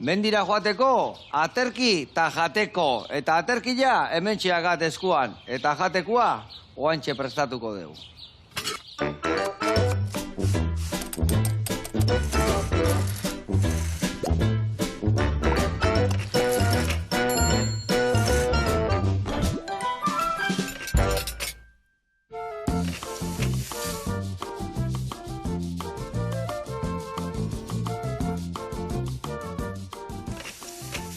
Mendira joateko, aterki eta jateko. Eta aterkia hemen txiagat eskuan. Eta jatekoa, oantxe prestatuko dugu.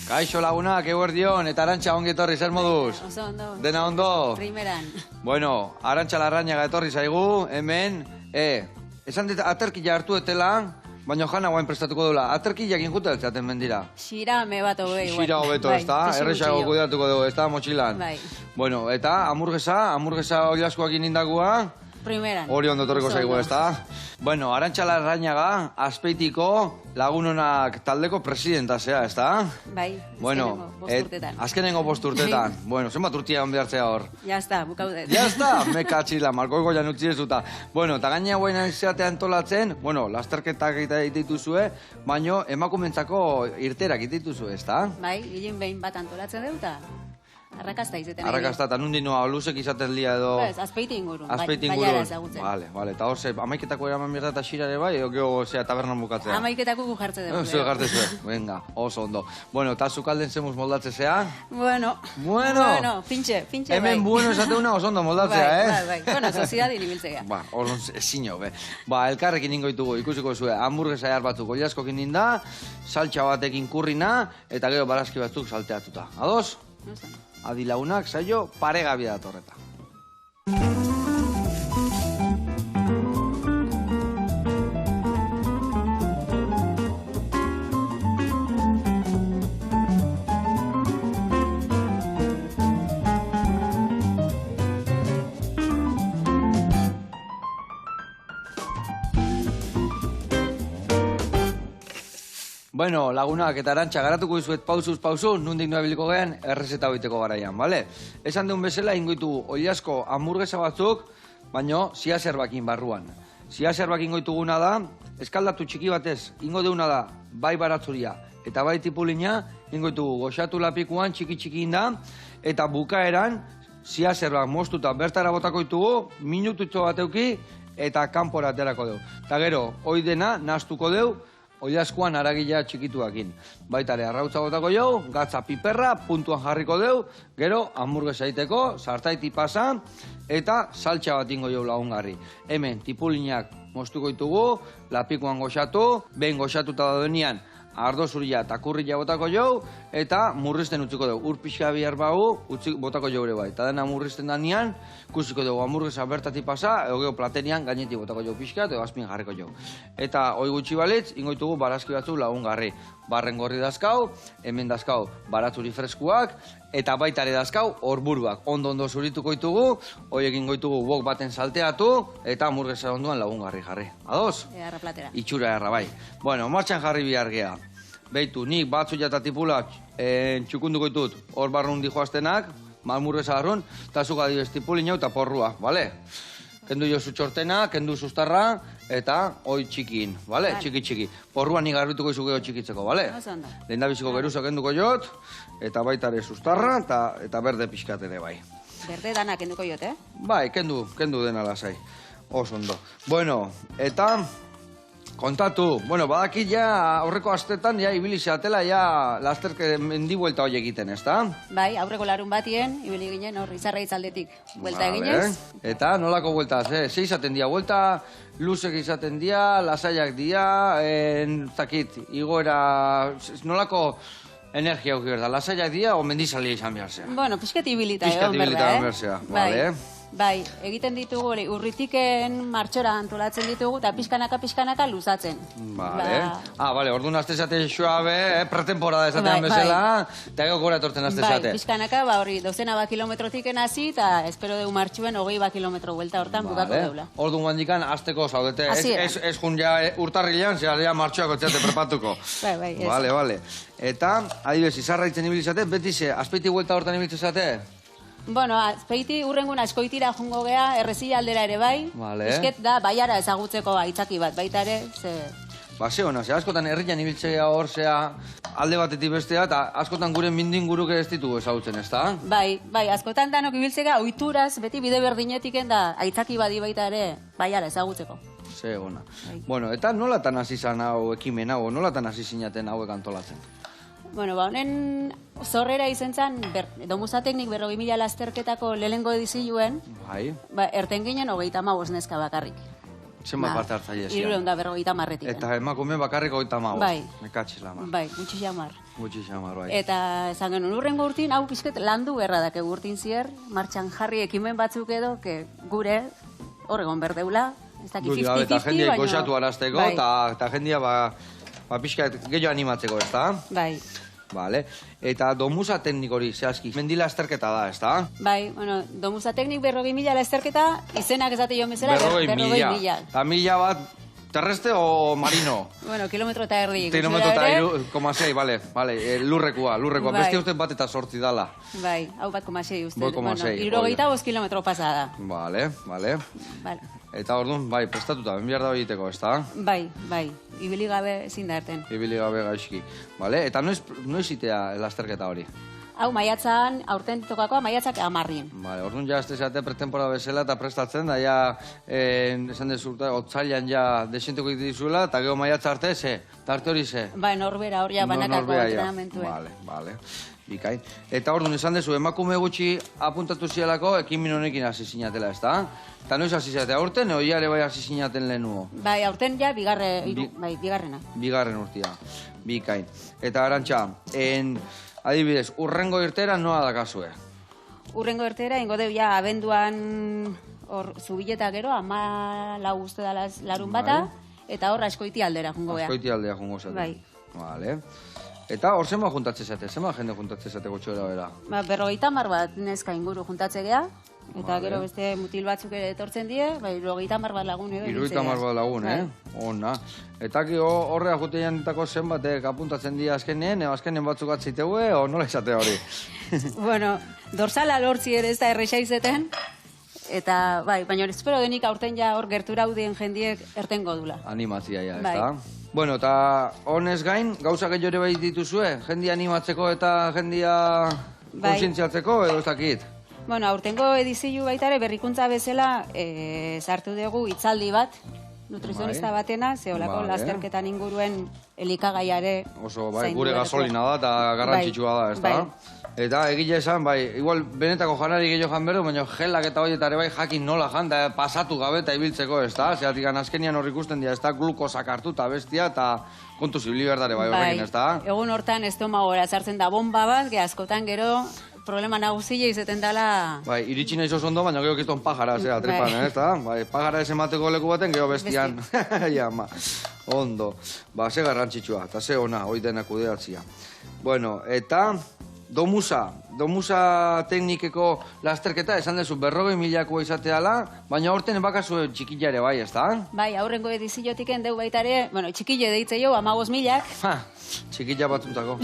Kaixo lagunak, eguerdion, eta Arantxa ongi etorri, zer moduz? Oso ondo. Dena ondo? Primeran. Bueno, Arantxa Larrañaga etorri zaigu, hemen, esan dit aterkia hartu etela, baina jana guain prestatuko dula. Aterkiak injuta eltzaten mendira. Xirame bat hobei. Xira hobeto, ez da? Errexago kudeatuko dugu, ez da, motxilan? Bai. Bueno, eta hamburguesa hori askoak inindakua? Primeran. Hori ondo torreko zaigu, ez da? Bueno, Arantxa Larrañaga, Azpeitiko lagunonak taldeko presidenta zea, ez da? Bai, Bueno, bosturtetan. azkenengo bosturtetan. Bueno, zenbat urtia hon behartzea hor. Ya está, bukaudet. Ya está, me katxila, markoiko jan utzi ezuta. Bueno, eta gaina guain aizeatea antolatzen, bueno, lasterketak dituzue, baino emakumentzako irterak dituzue, ez da? Bai, gilin behin bat antolatzen deuta. Arrakasta izeten. Arrakasta, eta nundi noa, luzek izaten lia edo... Bez, Azpeiti ingurun. Azpeiti Baiara ingurun. ezagutzen. Vale, eta hor, amaiketako eraman mierda eta xirare bai, edo geho, zea, tabernan bukatzea. Amaiketako gu jartze dugu. Zue jartze zue, venga, oso ondo. Bueno, eta zukalden zemuz moldatze zea? Bueno, pintxe bai. Hemen bueno esateuna oso ondo moldatzea, Bai. Bueno, soziedad inibiltzea. Ba, orduan ezino, be. Ba, elkarrekin ingoitugu, ikusiko zue, hamburguesa jar batzuk oliaskokin inda, saltxa batekin kurrina, eta gero barazki batzuk salteatuta. Ados? Adilaunak, saio, paregabia datorreta. Bueno, lagunak eta Arantxa, garatuko izuet pausuz pausu, nundik noa biliko gehan, errezeta hoiteko garaian, bale? Esan deun bezala, ingoitu oliasko hamburguesa batzuk, baino ziazerbakin barruan. Ziazerbakin goituguna da, eskaldatu txiki batez, ingo deuna da, bai baratzuria eta bai tipulina, ingoitugu goxatu lapikuan txiki da, eta bukaeran, ziazerbak moztuta bertara botako ditugu, minututxo bateuki, eta kanpora aterako deu. Eta gero, hoi dena, nahastuko deu, oliaskoan aragila txikituakin. Baitare, arrautza botako jau, gatza piperra, puntuan jarriko deu, gero, hamburguesa egiteko, sartaiti pasa, eta saltxa bat ingo jau lagungarri. Hemen, tipulinak moztuko ditugu, lapikuan goxatu, behin goxatuta daudenian, ardo zuria eta kurria botako jau, eta murrizten utziko dugu. Ur pixka bihar bau, botako jaure bai. Eta dena murrizten danean, kusiko dugu hamburguesa bertatik pasa, edo geho platenian gainetik botako jau pixka, eta azpin jarriko jau. Eta hoi gutxi balitz, ingoitugu barazki batzu lagungarri. Barren gorri dazkau, hemen dazkau baratzuri freskuak, eta baitare dazkau horburuak. Ondo zurituko ditugu, hoiekin goitugu bok baten salteatu, eta hamburguesa onduan lagungarri jarri. Ados? Erra platera. Itxura erra, bai. Bueno, martxan jarri bihar gea. Beitu, nik batzu jata tipula txukunduko ditut hor barrun dijoaztenak, hamburguesa barrun, eta zuk adibes tipulina eta porrua, bale? Kendu jo zutxortena, kendu sustarra, eta hoi txikin, bale? Txiki. Porrua nik garbituko izu geho txikitzeko, bale? Lehendabiziko geruza kenduko jot, eta baitare sustarra, eta berde pixkat ere bai. Berde danak kenduko jot, eh? Bai, kendu dena lasai. Oso ondo. Bueno, eta... Kontatu, bueno, badakit ja aurreko astetan ja ibili zeatela ja lasterke mendi buelta hoi egiten, ez da? Bai, aurreko larun batien, ibili ginen hor izarra itzaldetik buelta eginez. Eta nolako buelta, ze izaten dia, buelta luzek izaten dia, lasaiak dia, zakit, igoera, nolako energia auki berda, lasaiak dia o mendizalia izan behar zea? Bueno, pixket ibilita egon berda, vale. Bai, egiten ditugu urritiken martxora antolatzen ditugu eta pixkanaka luzatzen. Bale. Bale, orduan azte zate xoabe, pretemporada esatean bezala, eta gero gora etortzen azte zate. Bai, pixkanaka, hori, dozena kilometrotik hasi, eta espero deu martxuen 20 kilometro buelta hortan bukako deula. Orduan guandikan azteko zaudete, ez jun ja urtarrilean, zera ja martxoak otzeate prepatuko. Bai, ez. Bale. Eta, adibes, izarra itzen ibilizate, beti ze, azpeiti buelta hortan ibilizate? Bueno, Azpeiti urrengun askoitira jungo gea, Errezila aldera ere bai. Esket da, baiara ezagutzeko aitzaki bat, baita ere, ze... ze hona, askotan herrian ibiltzea hor, alde batetik bestea, eta askotan gure mindinguruk ez ditugu ezagutzen, ez da? Bai, askotan danok ibiltzea, ohituraz, beti bide berdinetiken da, aitzaki badi baita ere, bai ala, ezagutzeko. Ze hona. Bueno, eta nolatan hasi zan hau ekimen hau, nolatan hasi zinaten hauek antolatzen? Bueno, honen zorrera izen zen, Domusa Teknik 40.000 lasterketako lehengo edizioen, Bai. Erten ginen 35 neska bakarrik. Zenbat parte hartzaile zian? 350 Eta emakume bakarrik 35. Bai. Mekatxe lama. Bai, gutxi xamar. Gutxi xamar, bai. Eta esan genuen urrengo urtin, hau pixket landu berra dake urtin zier, martxan jarri ekimen batzuk edo, gure horregon berdeula, ez daki 50-50, baina... Eta jendia goxatu arazteko, eta jendia pixkat gehiago animatzeko, ez da? Bai. Vale. Eta Domusa Teknik hori, zehazki, mendi lasterketa da, ez da? Bai, bueno, Domusa Teknik 40.000 lasterketa, izenak ez date jo bezala, 40.000. Eta 1.000 bat, terrestre o marino? Bueno, kilometro eta erdi. Kilometro eta 1,6, vale, lurrekua. Beste uste bat eta 8 dala. Bai, hau bat 1,6 uste. 1,6. 75 kilometro pasada. Vale. Eta orduan, bai, prestatuta, benbiar da egiteko, ez da? Bai, ibili gabe ezin da erten. Ibili gabe gaizki. Vale, eta noiz itea lasterketa hori? Hau, maiatzan, aurten tokakoa, maiatzak 10. Vale, orduan ja, ez zate pretemporada bezala eta prestatzen, da ja, esan dezurta, otzailan ja desienteko dituzuela, eta gero maiatza arte, tarte hori Bai, norbera hori banakako entrenamentuek. Vale. Bikain. Eta orduan esan dezu, emakume gutxi apuntatu zielako, ekimen honekin hasi zinatela, ez da? Eta noiz hasi zatea aurten, oiare bai hasi zinaten lehenuo? Bai, aurten ja, bigarrena. Bigarren urtia, bikain. Eta Arantxa, adibidez, urrengo irtera noa dakazue? Urrengo irtera, ingo deu ja, abenduan zubileta gero, 14 uste da larun bata, eta hor askoiti aldera jungo beha. Askoiti aldera jungo zate. Bai. Vale. Eta hor zema juntatze zate, zema jende juntatze zate gotxoera bera? 50 bat neska inguru juntatze geha, eta gero beste mutil batzuk ere etortzen die, 50 bat lagun edo. 50 bat lagun, Ona. Eta horrea juteian ditako zenbatek apuntatzen dira azkenean batzuk atziteue, o nola izate hori? Bueno, dorsala lortzi ere ez da erresa izeten, eta baina espero denik aurten ja hor gertura haudien jendiek ertengo dula. Animatzia ja, ez da? Bueno, eta honez gain, gauza gehiago ere bai dituzue? Jendia animatzeko eta jendia kontzientziatzeko edo ez dakit? Bueno, aurtengo edizio baita ere berrikuntza bezala sartu dugu hitzaldi bat, nutrizionista batena, zeolako lasterketan inguruen elikagaiare oso, gure gasolina da eta garrantzitsua da, ez da? Eta egile esan, igual benetako janari gehiago jan bero, baina gelak eta horietare jakin nola jan, da pasatu gabe eta ibiltzeko, ez da? Zeratik azkenian hor ikusten dira, ez da glukosak hartu eta bestia, eta kontu zibili berdare horrekin, ez da? Egun hortan estomagora sartzen da bomba bat, askotan gero problema naguzile izeten dela... Iritsi nahi ondo, baina gero kiston pajara, tripan, ez da? Pajara ez emateko leku baten, gero bestian. Ondo. Ze garrantzitsua, eta ze ona, hoi denak kudeatzia. Bueno, eta... Domusa Teknikeko lasterketa, esan dezu, 40.000 izateala, baina horten bakazu txikila ere bai, ez da? Bai, aurrengo ediziotik endeu baita ere, bueno, txikile deitze jo, 15.000. Txikila batzuntako.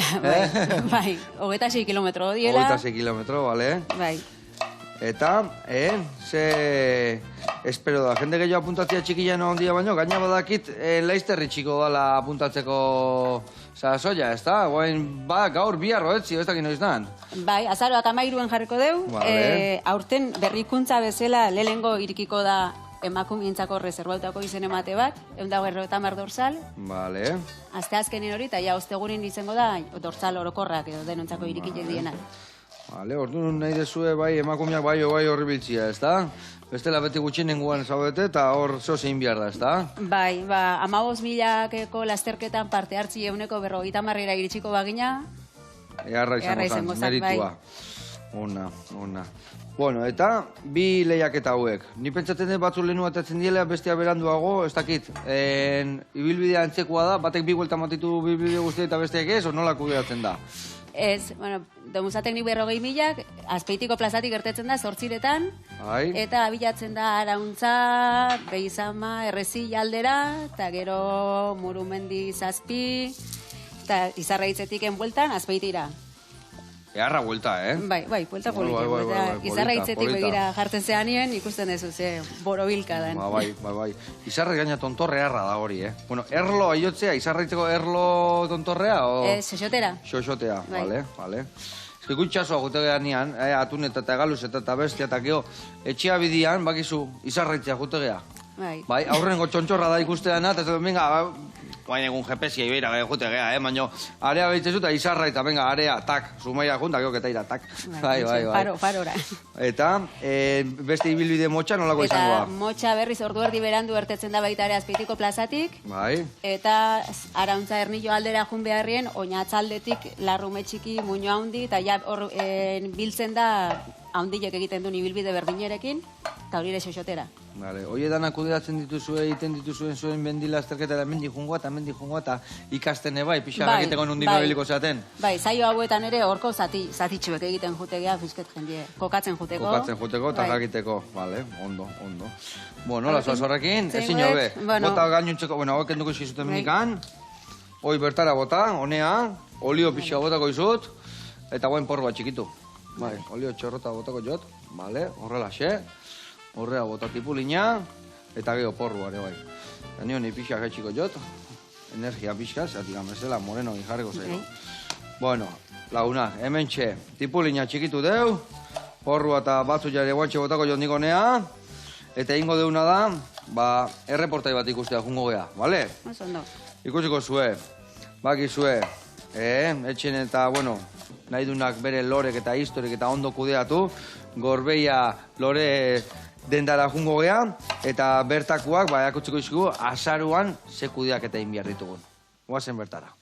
Bai, 26 kilometro diela. 26 kilometro, bale. Bai. Eta, espero da, jende gehiago apuntatzea txikila no ondia baino, gaina badakit laizterri txiko dala apuntatzeko soia, ez da? Gaur biharro etzi, ez dakit noiz dan? Bai, azaroak 13 jarriko deu, aurten berrikuntza bezala lehengo irikiko da emakumientzako reservautako izen emate bat, 150 dorsal. Bale. Azte azkenin hori, eta ja ostegunin izango da dorsal orokorrak edo denontzako irikile dienak. Vale, orduan nahi dezue emakumeak bai horri biltzia, ez da? Bestela beti gutxien nenguan zaudete eta hor zeo zein behar da, ez da? Bai, 15.000ko lasterketan parte hartzi euneko 50 iritsiko bagina. Earra izango zan, meritua. Ona. Bueno, eta bi lehiaketa hauek. Ni pentsatzen dut batzu lehenu atatzen diela, bestia beranduago, ez dakit. Ibilbidea antzekoa da, batek bi guelta matitu ibilbide guztia eta besteak ez, o nola kudeatzen da? Ez, bueno, Domusa Teknik 40.000, Azpeitiko plazatik gertetzen da, 8 eta abilatzen da Arauntza, Beizama, Errezi aldera, eta gero Murumendi 7, eta Izarraitzetik enbueltan, Azpeitira. Eharra buelta, Bai, buelta polita. Izarra hitzetik begira jartzen zean nien, ikusten dezu, ze borobilka den. Bai. Izarra gaina tontorre eharra da hori, Bueno, erlo aiotzea, izarra hitzeko erlo tontorrea, o? Xoxotera. Xoxotea, vale. Ikutxasoa gute gehan nian, atun eta galuz eta bestia, eta geho, etxea bidian, bakizu, izarra hitzea gute geha. Bai, aurrengo txontxorra da ikustean, eta venga, guain egun GPS-ia ibeira jute geha, baina area behitzezu eta izarra eta venga, area, tak, sumaia junta, gero ketaira, tak. Bai. Parora. Eta, beste ibilbide motxa nolako izangoa? Eta motxa berriz ordu erdi berandu ertetzen da baita ere Azpeitiko plazatik. Bai. Eta Arauntza Ernillo aldera jun beharrien, oinatzaldetik larrume txiki, muño handi, eta ja hor biltzen da haundilek egiten duen ibilbide berdinerekin, eta hori ere Xoxotera. Vale, hoi edan akudeatzen dituzue, egiten dituzuen zuen mendila azterketa da mendi jungoa eta ikasten ebai, pixar egiteko nundin nobeliko zaten. Bai, zaio hauetan ere horko zatitxuek egiten jutegea, fisket jendie, kokatzen juteko. Kokatzen juteko eta jakiteko, vale, ondo. Bueno, las horrekin, ezin hobe. Bota gainuntzeko, hauek enduko izizuten menikan, hoi bertara bota, honea, olio pixka botako izut, eta guen porro bat txikitu. Bai, olio txorrota botako jot, vale, horrela xe. Horrea bota tipulina, eta geho porruare bai. Eta nion pixka gaitxiko jot, energia pixka, zeatik amezela, moreno jarriko zego. Bueno, laguna, hemen txe, tipulina txikitu deu, porrua eta batzu jare guantxe botako jot niko nea, eta ingo deuna da, erreportai bat ikustea jungo geha, bale? Ikusiko zue, baki zue, etxen eta, bueno, nahi dunak bere lorek eta historik eta ondo kudeatu, Gorbeia lore dendara jungo geha, eta bertakuak, jakutziko izkigu, azaruan sekudeak eta inbiar ditugun. Oazen bertara.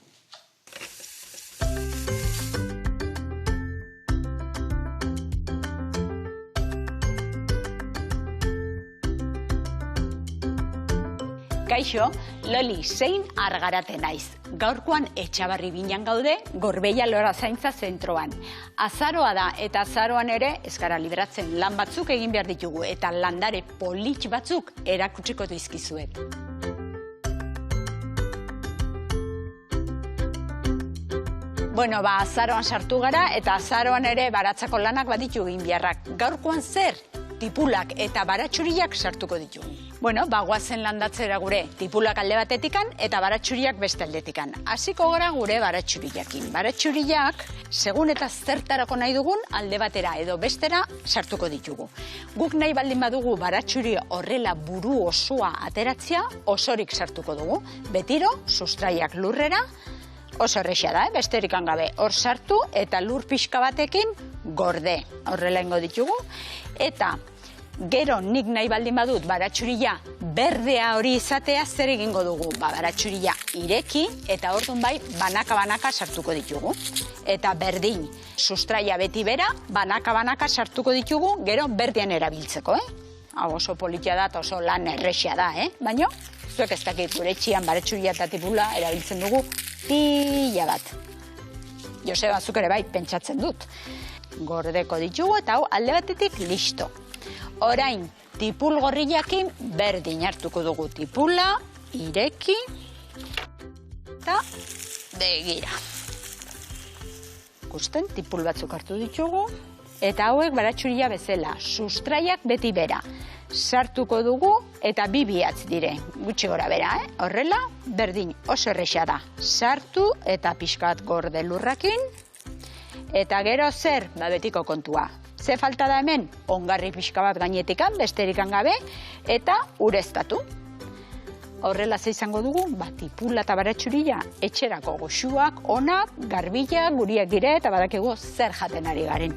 Kaixo, Loli, zein argarate naiz. Gaurkoan Etxabarri binan gaude, Gorbeia Lora Zaintza zentroan. Azaroa da, eta azaroan ere, ez gara liberatzen lan batzuk egin behar ditugu, eta landare politx batzuk erakutsiko dizkizuet. Bueno, azaroan sartu gara, eta azaroan ere baratzako lanak baditu egin beharrak. Gaurkoan zer? Tipulak eta baratxuriak sartuko ditugu. Bueno, guazen landatzera gure tipulak alde batetikan eta baratxuriak beste aldetikan. Hasiko gara gure baratxuriakin. Baratxuriak, segun eta zertarako nahi dugun, alde batera edo bestera sartuko ditugu. Guk nahi baldin badugu baratxuri horrela buru osoa ateratzea, osorik sartuko dugu. Betiro, sustraiak lurrera, oso errexea da, besterikan gabe. Hor sartu eta lur pixka batekin gorde. Horrela ingo ditugu. Eta gero nik nahi baldin badut baratxuria berdea hori izatea zer egingo dugu. Baratxuria ireki eta orduan bai banaka-banaka sartuko ditugu. Eta berdin, sustraia beti bera, banaka-banaka sartuko ditugu, gero berdean erabiltzeko. Hau oso politia da eta oso lan errexea da, baina zuek ez dakit gure etxian baratxuria eta tipula erabiltzen dugu pila bat. Joseba, zuk ere bai pentsatzen dut. Gordeko ditugu eta hau alde batetik listo. Orain, tipul gorriakin berdin hartuko dugu tipula, ireki eta begira. Ikusten, tipul batzuk hartu ditugu eta hauek baratxuria bezala, sustraiak beti bera. Sartuko dugu eta bi bihatz dire, gutxi gora bera, horrela, berdin oso errexea da. Sartu eta pixkat gorde lurrakin. Eta gero zer, betiko kontua. Ze falta da hemen, ongarri pixka bat gainetikan, besterikan gabe, eta ureztatu. Horrela ze izango dugu, tipula eta baratxuria etxerako goxuak, onak, garbilak, guriak dire, eta badakigu zer jaten ari garen.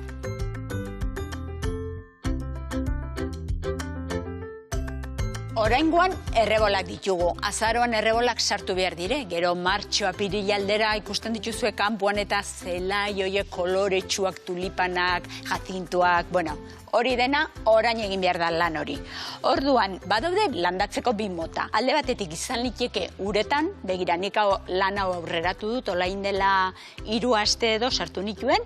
Oraingoan errebolak ditugu. Azaroan errebolak sartu behar dire. Gero martxo apirila aldera ikusten dituzue kanpoan eta zelai oie koloretsuak, tulipanak, jazintuak, hori dena orain egin behar da lan hori. Orduan, badaude landatzeko bi mota. Alde batetik izan liteke uretan, begira nik lan hau aurreratu dut, olain dela 3 aste edo sartu nituen,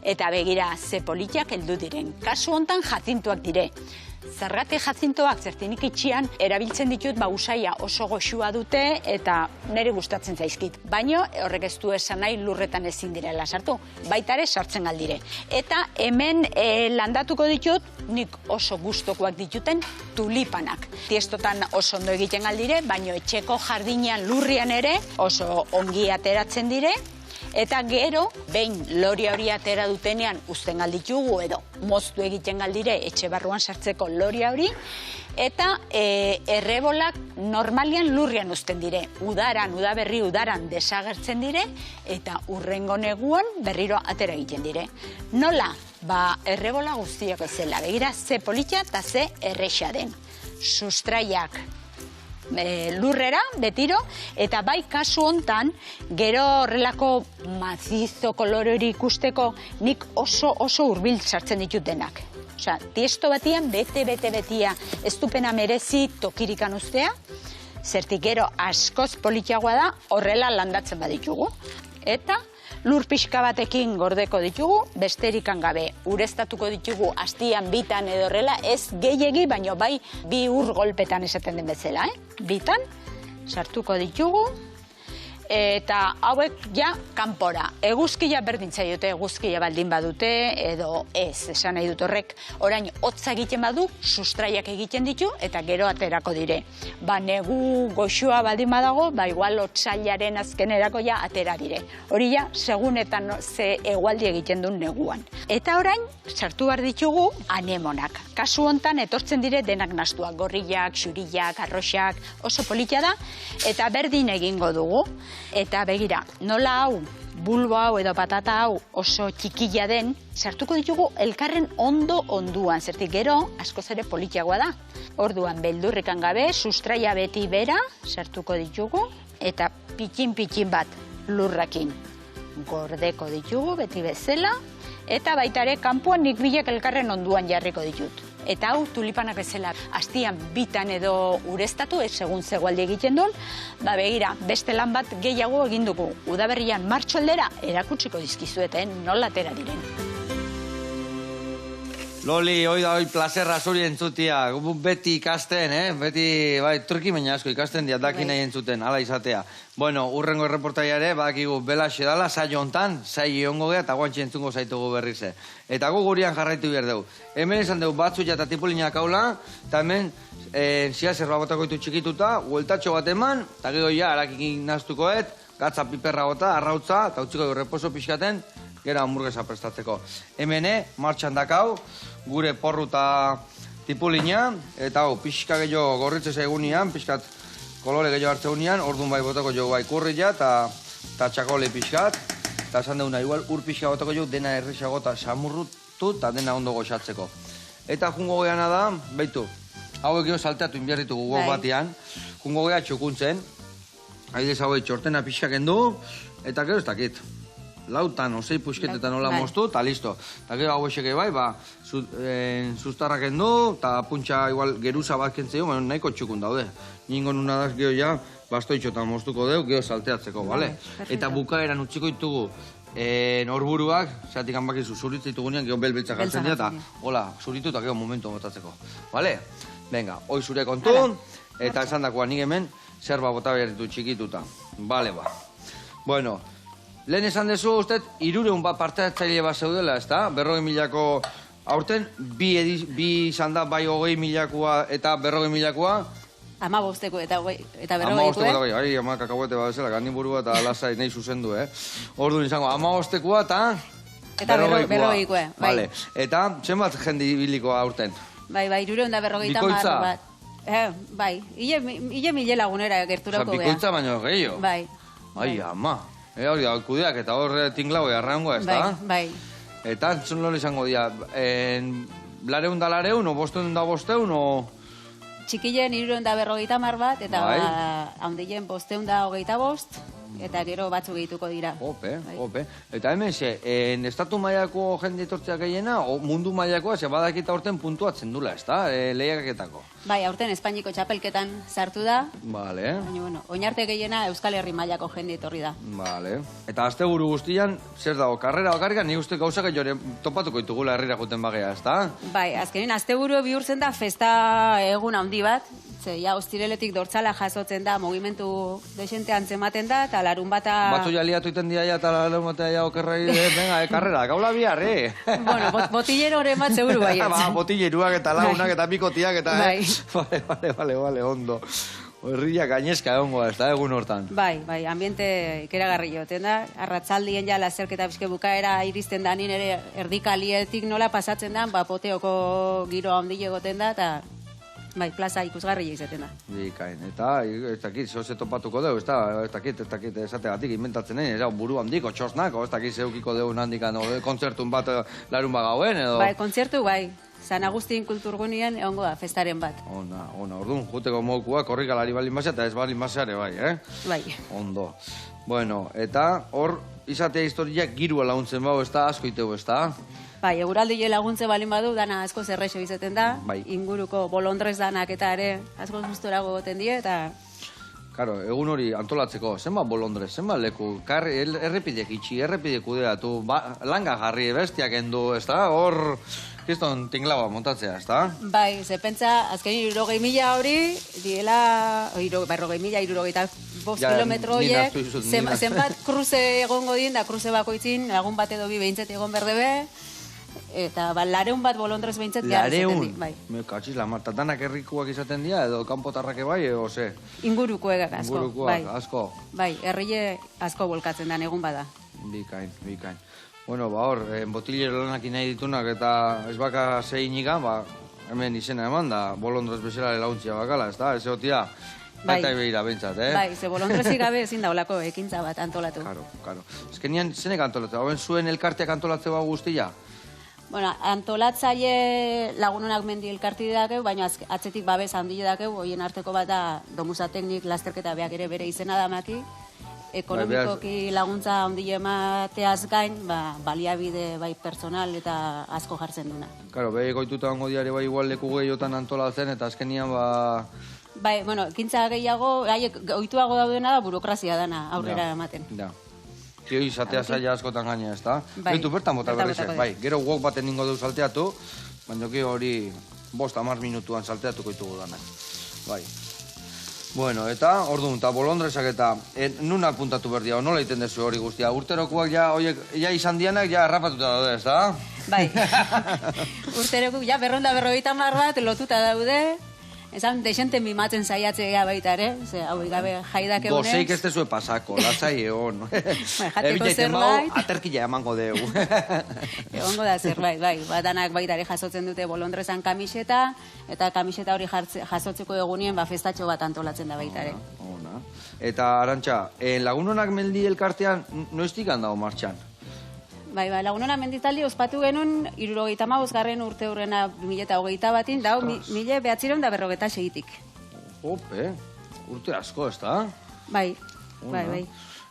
eta begira ze politiak heldu diren. Kasu hontan jazintuak dire. Zergatik jazintoak zertinik itxian erabiltzen ditut usaia oso goxua dute eta nire gustatzen zaizkit. Baina horrek ez du esan nahi lurretan ezin direla sartu, baita ere sartzen galdire. Eta hemen landatuko ditut nik oso gustokoak dituten tulipanak. Tiestotan oso ondo egiten galdire, baina etxeko jardinean lurrian ere oso ongi ateratzen dire. Eta gero, behin loria hori atera dutenean uzten galditugu edo moztu egiten galdire etxe barruan sartzeko loria hori, eta errebolak normalian lurrian uzten dire. Udaberri udaran desagertzen dire, eta urrengo neguan berriro atera egiten dire. Nola? Errebola guztiak ezela. Begira, ze polita eta ze erresa den. Sustraiak lurrera, betiro, eta bai kasu hontan, gero horrelako mazizo kolore hori ikusteko nik oso hurbil sartzen ditut denak. Osea, tiesto batian, betia, ez dupena merezi tokirikan ustea, zertik gero askoz politiagoa da, horrela landatzen baditugu. Eta lur pixka batekin gordeko ditugu, besterikan gabe. Ureztatuko ditugu astian bitan edo horrela, ez gehiegi, baino bai bi ur golpetan esaten den bezala. Bitan, sartuko ditugu, eta hauek ja kanpora. Eguzkia berdintza dute, eguzkia baldin badute, edo ez, esan nahi dut horrek, orain hotza egiten badu, sustraiak egiten ditu, eta gero aterako dire. Negu goxua baldin badago, igual otsailaren azkenerako ja atera dire. Hori ja, segunetan ze egualdi egiten duen neguan. Eta orain, sartu behar ditugu anemonak. Kasu hontan etortzen dire denak nastuak, gorriak, xurillak, arroxak, oso politia da, eta berdin egingo dugu. Eta begira, nola hau, bulbo hau edo patata hau oso txikila den, sartuko ditugu elkarren onduan, zertik gero askoz ere politiagoa da. Orduan, beldurrikan gabe, sustraia beti bera, sartuko ditugu, eta pitxin bat lurrakin gordeko ditugu, beti bezala, eta baita ere kanpoan nik bilek elkarren onduan jarriko ditut. Eta hau tulipanak bezala astian bitan edo ureztatu, segun zegoaldi egiten duen, begira, beste lan bat gehiago egin dugu. Udaberrian martxo aldera erakutsiko dizkizueten, nola atera diren. Loli, hoi plazerra zuri entzutia. Beti ikasten, beti, trukimena asko ikasten diatakin nahi entzuten, ala izatea. Bueno, urrengo erreportaia badakigu belaxe dala, saio hontan, saio ongo gea, eta guantxe entzungo zaitugu berrize. Eta gu gurian jarraitu behar dugu. Hemen esan dugu batzu eta tipulinak haula, eta hemen zia zerba botako ditu txikituta, hueltatxo bat eman, eta gero ja, harakikin naztukoet, gatza piperra gota, arrautza, eta utziko reposo pixkaten, gero hamburguesa prestatzeko. Hemene, martxan dakau, gure porru eta tipulina, eta hau, pixka gehiago gorritze zaigunean, pixkat kolore gehiago hartzeunean, orduan bai botako jo bai kurria eta txakole pixkat, eta esan duguna, igual ur pixka botako jo dena erresago eta samurrutu eta dena ondo goxatzeko. Eta jungo geana da, baitu, hauek jo salteatu inbiarritu gugu batean, jungo gea txukuntzen, haidez hauek txortena pixka kendu, eta gero ez dakit. Lautan, osei pusketetan nola moztu, eta listo. Eta gero hau eseke bai, sustarrak endu, eta puntxa igual geruza bat kentzeo, nahiko txukun daude. Ningo nuna daz gero ja, bastoitxotan moztuko deu, gero salteatzeko, bale? Eta bukaeran utziko ditugu norburuak, zeatik hanbakizu zuritza ditugunean, gero belbeltza jartzen dira, eta hola, zuritu eta gero momentu botatzeko. Bale? Venga, hoi zure kontu, eta esan dakoa nik hemen, zerba bota behar ditu txikituta. Bale, ba. Bueno, lehen esan dezu, uste, 300 bat parteatzaile bat zeudela, ez da? 40.000ko aurten, bi izan da, bai 20.000koa eta 40.000koa. 15 eta 40.000. 15 eta ama kakahuete bat bezala, gandin burua eta lasai nahi zuzendu, Orduan izango, 15koa eta 40.000, bai. Eta, zenbat jende ibiliko aurten? Bai, 350 bat. Bai, hile mile lagunera gerturako geha. Bikoitza baino gehiago? Bai. Ai, ama. Hori da, kudeak eta horre tinglau errangoa, ez da? Bai. Eta entzun lor izango dira, lareun da lareun, o bosteun da bosteun, o... Txikilen 350 bat, eta handilen 525. eta gero batzuk egituko dira. Ope. Eta hemen estatu mailako jende etortzea gehiena, o mundu mailakoa, badakita horten puntuatzen dula, ez da, lehiaketako. Bai, aurten Espainiko txapelketan sartu da. Vale. Baina, bueno, oinarte gehiena Euskal Herri mailako jende etorri da. Vale. Eta asteburu guztian, zer dago, karrera bakarrik, ni uste gauzak jore topatuko ditugula herrira juten bagea, ez da? Bai, azkenin asteburu bihurtzen da festa egun handi bat, ja, ostireletik dortzala jasotzen da, mugimendu desente antzematen da, eta larun bata... Batzu jaliatu iten dia, eta larun bata ja okerrei, venga, karrera, gaula bihar, Bueno, botillero hori bat seguru bai ez. Botilleruak eta launak eta bikotiak eta... Vale, ondo. Herria gainezka egongo ez da, egun hortan. Bai, ambiente ikeragarri joten da. Arratzaldien ja lasterketa bizke bukaera iristen da, nien ere erdikalietik nola pasatzen da, poteoko giro handi egoten da, eta... Bai, plaza ikusgarri izaten da. Bikain, eta ez dakit, zoze topatuko dugu, ez dakit, esategatik inventatzen nahi, buru handiko, txosnak, ez dakit zeukiko dugu handikan, kontzertun bat larun bagauen, edo... Bai, kontzertu, bai. San Agustin kulturgunien egongo da, festaren bat. Ona, orduan, juteko mokua, korrikalari balin basea, eta ez balin baseare, bai, Bai. Ondo. Bueno, eta hor, izatea historiak girua laguntzen bau, ez da, asko iteu, ez da? Bai, eguraldi laguntze balin badu, dana asko zerrexo izaten da. Bai. Inguruko bolondrez danak eta ere asko gustorago goten die, eta... Karo, egun hori antolatzeko, zenbat bolondrez, zenbat leku, errepidek itxi, errepidek kudeatu, langa jarri, bestiak endu, ez da? Hor, kiston tinglaba montatzea, ez da? Bai, ze pentsa, azken 60.000 hori, diela, 60.000 kilometro horiek, zenbat kruze egongo din, da kruze bakoitzin, lagun bat edo bi behintzet egon berdebe, eta lareun bat bolondrez behintzet behar izaten di. Bai. Katxiz, lamarta, danak errikuak izaten dira, edo kanpotarrake bai, edo ze? Ingurukoek asko. Ingurukoak, asko. Bai, herrile asko bolkatzen da, egun bada. Bikain. Bueno, hor, botillero lanak nahi ditunak eta ez baka zeiniga, hemen izena eman da, bolondrez bezala launtzia bakala, ez da? Ez egotia, baita ebeira bentsat, Bai, ze bolondrezik gabe ezin da olako ekintza bat antolatu. Karo. Ezkenian, zenek antolatzea? Hoben zuen elkarteak antolatzea guztia? Bueno, antolatzaile lagunonak mendi elkarti dakeu, baina atzetik babes handi dakeu, hoien arteko bat da Domusa Teknik lasterketa beak ere bere izena damaki, ekonomikoki laguntza handi emateaz gain, baliabide bai personal eta asko jartzen duna. Karo, behi goituta ongo diare bai igual leku gehiotan antolatzen, eta azkenian Bai, bueno, ekintza gehiago, oituago daudena da burokrazia dana aurrera ematen. Ja. Kio izatea zaila askotan gaina, ez da? Bai. Beitu, bertan bota berriz, bai. Gero wok baten ningo du salteatu, baina hori 5-10 minutuan salteatuko ditugu danak. Bai. Bueno, eta, orduan, eta bolondrezak eta, nun apuntatu berdia, nola iten dezu hori guztia? Urterokuak ja izan dianak, ja errapatuta daude, ez da? Bai. Urterokuak, ja 250 bat lotuta daude, esan, desente mimatzen saiatzea baita ere, ze hau gabe jaidak egunez. Gozeik ez tezue pasako, latzai egon. Jateko zerbait. Aterkila emango dugu. Egongo da zerbait, bai. Danak baita ere jasotzen dute bolondrezan kamiseta, eta kamiseta hori jasotzeko egunien festatxo bat antolatzen da baita ere. Ona. Eta, Arantxa, lagunonak mendi elkartean, noiztik handago martxan? Bai, lagunona menditaldi ospatu genuen 75. urte hurrena 2021 batin, dau 1956-tik. Ope, urte asko, ez da? Bai.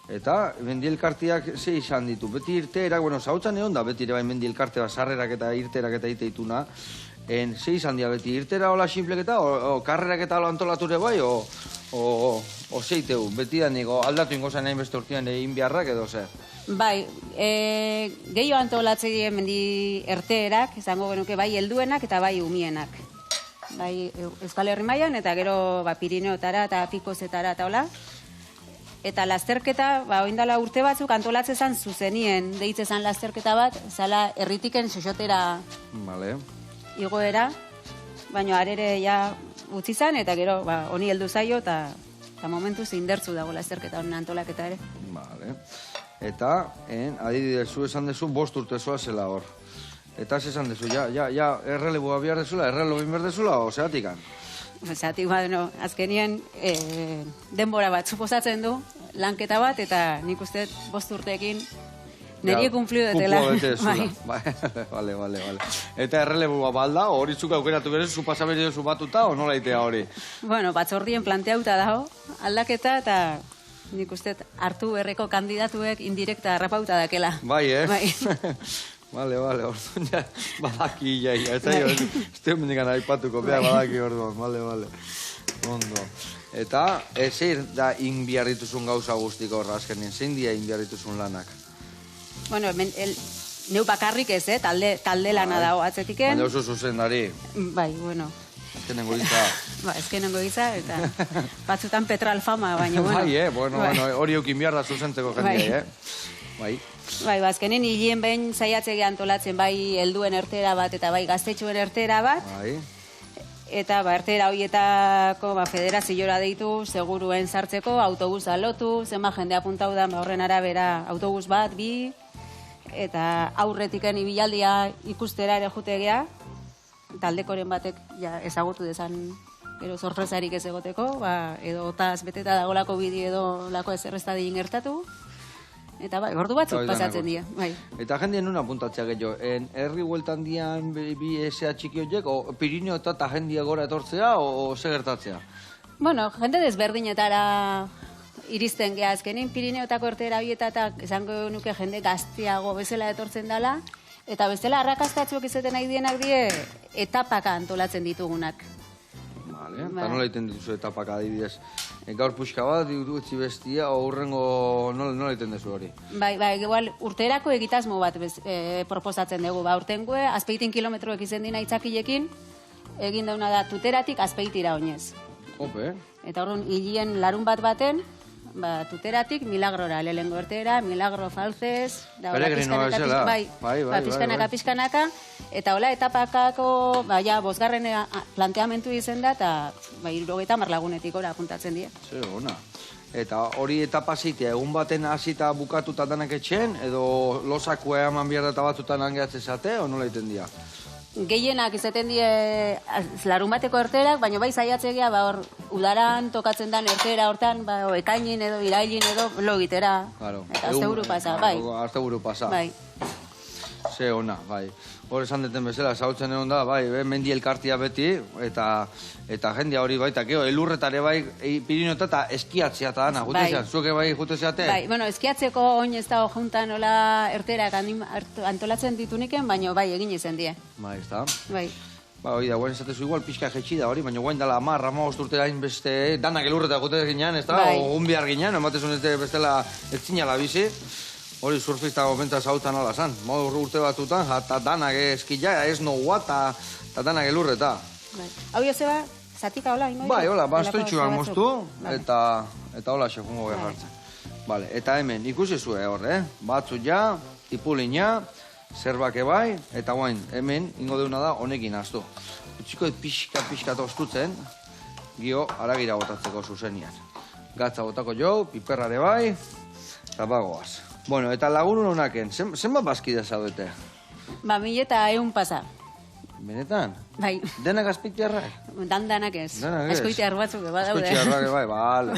Eta mendielkarteak ze izan ditu, beti irteerak, bueno, zautzen egon da, beti ere bai mendielkarte sarrerak eta irterak eta iteituna, ze izan dira beti irtera hola simplek eta, o karrerak eta hola antolature bai, o zeiteu, beti da nigo aldatu ingozan nahi beste urtean egin beharrak edo zer? Bai, gehiago antolatzen dira mendi erteerak, izango genuke bai helduenak eta bai umienak. Bai, Euskal Herri mailan eta gero Pirineotara eta Pikozetara eta hola. Eta lasterketa, oindala urte batzuk antolatzen zan zuzenien, deitze zan lasterketa bat, zala herritiken sexotera igoera, baina arere ja utzi zan, eta gero honi heldu zaio, eta momentuz indertzu dago lasterketa honen antolaketa ere. Vale. Eta, adibidez, zu esan dezu, 5 urte zoa zela hor. Eta ez esan dezu, ja erreleboa bihar dezula, errelebo behar dezula, o zeatikan? Zeatik, azkenien denbora bat suposatzen du, lanketa bat, eta nik uste 5 urteekin niri kumplio detela. Kumplio detezula. Vale. Eta erreleboa balda, hori zuk aukeratu berez, zu pasaberi duzu batuta, o nola itea hori? Bueno, batzordien planteauta dago, aldaketa, eta nik uste hartu berreko kandidatuek indirekta harrapauta dakela. Bai, Bai. Bale, orduan ja, badaki ja, ez da mendikan aipatuko, beha badaki orduan, bale. Ondo. Eta, zein da inbiarrituzun gauza guztiko horra azkenin, zein dia inbiarrituzun lanak? Bueno, neu bakarrik ez, talde lana dago atzetiken. Baina oso zuzendari. Bai, bueno. Ezkenengo giza. Ba, ezkenengo giza, eta batzutan petralfama, baina, bueno. Bai, hori eukin behar da zuzentzeko jendea, Bai. Bai, azkenen hilien behin saiatzege antolatzen bai helduen ertera bat eta bai gaztetxoen ertera bat. Bai. Eta ertera horietako federaziora deitu, seguruen sartzeko, autobusa lotu, zenba jende apuntau da, horren arabera autobus bat, bi, eta aurretiken ibilaldia ikustera ere jutegea, taldekoren batek ezagutu dezan gero sorpresarik ez egoteko, edo otaz beteta dagolako bidi edo lako ezerreztadien gertatu, eta bai, ordu batzuk pasatzen dira. Bai. Eta jendien nun apuntatzea gehiago, herri hueltan dian bi esea txiki horiek, o Pirineo eta jendia gora etortzea, o segertatzea? Bueno, jende desberdinetara iristen geha azkenin, Pirineotako ertera bietatak esango nuke jende gaztiago bezala etortzen dela, eta bestela arrakastatzuak izaten nahi dienak die etapaka antolatzen ditugunak. Vale, eta nola egiten dituzu etapaka adibidez? Gaur puxka bat, utzi bestia, o hurrengo nola egiten duzu hori? Bai, igual urterako egitasmo bat proposatzen dugu. Urtengoe, Azpeitin kilometroek izen dina itzakilekin, egin dauna da tuteratik Azpeitira oinez. Ope. Eta horren hilien larun bat baten, tuteratik Milagrora, lehengo ertera, Milagro Falzez, pizkanaka, eta hola etapakako, bosgarren planteamentu izen da, eta 70 lagunetik ora apuntatzen dira. Ona. Eta hori etapa zitea, egun baten hasita bukatuta danak etxen, edo losakoa eman behar eta batzutan angeatzen zate, o nola egiten dira? Gehienak izaten die larun bateko erterak, baina bai saiatzea udaran tokatzen den ertera hortan, ekainin edo irailin edo lo egitera. Eta asteburu pasa, bai. Asteburu pasa. Bai. Ze ona, bai. Hor esan deten bezala, zautzen egon da, bai, mendi elkartia beti, eta jendia hori baita, elurretare bai, Pirineota eta eskiatzea eta dana, jute zean, zuke bai jute zeate? Bai, bueno, eskiatzeko oin ez dago juntan nola erterak antolatzen dituniken, baina bai, egin izan die. Bai, ez da? Bai. Ba, hori da, guen esatezu igual pixka jetxi da hori, baina guen dala 10-15 urte gain beste, danak elurreta jute ginean, ez da? O unbiar ginean, ematezun ez bestela ez zinala bizi. Hori surfista gomenta zautan ala zan. Urte batutan, eta danak eskila, ez noua, eta danak elurreta. Hau jozeba, zatika hola, ingo? Bai, hola, bastoitxuak moztu, eta hola sekungo geha jartzen. Vale, eta hemen, ikusi zue hor, Batzu ja, tipulina, zerbake bai, eta guain, hemen, ingo deuna da, honekin aztu. Utsiko pixka tostutzen, gio, aragira botatzeko zuzenian. Gatza botako jo, piperrare bai, eta bagoaz. Bueno, eta lagun honaken, zenbat bazkide zaudete? 1100 pasa. Benetan? Bai. Denak azpeitiarra? Danak ez. Azkoitiar batzuk, badaude. Azkoitiarra, bai, bale.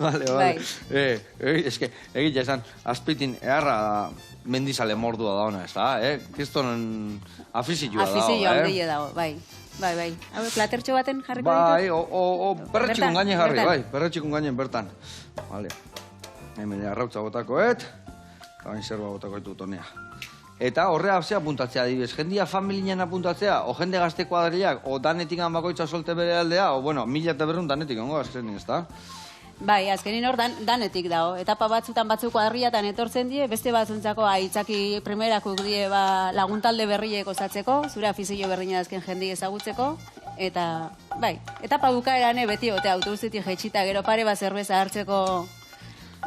Bale. Eske, egitea esan, Azpeitin eharra mendizale mordua da ona, ez da, Kriston afizioa dago, Afizioa handile dago, bai. Bai. Hau, platertxo baten jarriko ditu? Bai, o perretxikun gainen jarri, bai, perretxikun gainen bertan. Vale. Hemen arrautza botakoet, eta bain zerba botakoet dut honea. Eta horrea ze apuntatzea adibidez, jendia familian apuntatzea, o jende gazte kuadriak, o danetik bakoitza solte bere aldea, o bueno, 1100 danetik ongo azkenin, ez da? Bai, azkenin hor danetik dago. Etapa batzutan batzuk kuadriatan etortzen die, beste batzuntzako aitzaki primerakuk die laguntalde berriek osatzeko, zure afizio berriña azken jendi ezagutzeko, eta bai, etapa bukaeran beti ote autobusetik jetxita gero pare bat zerbeza hartzeko.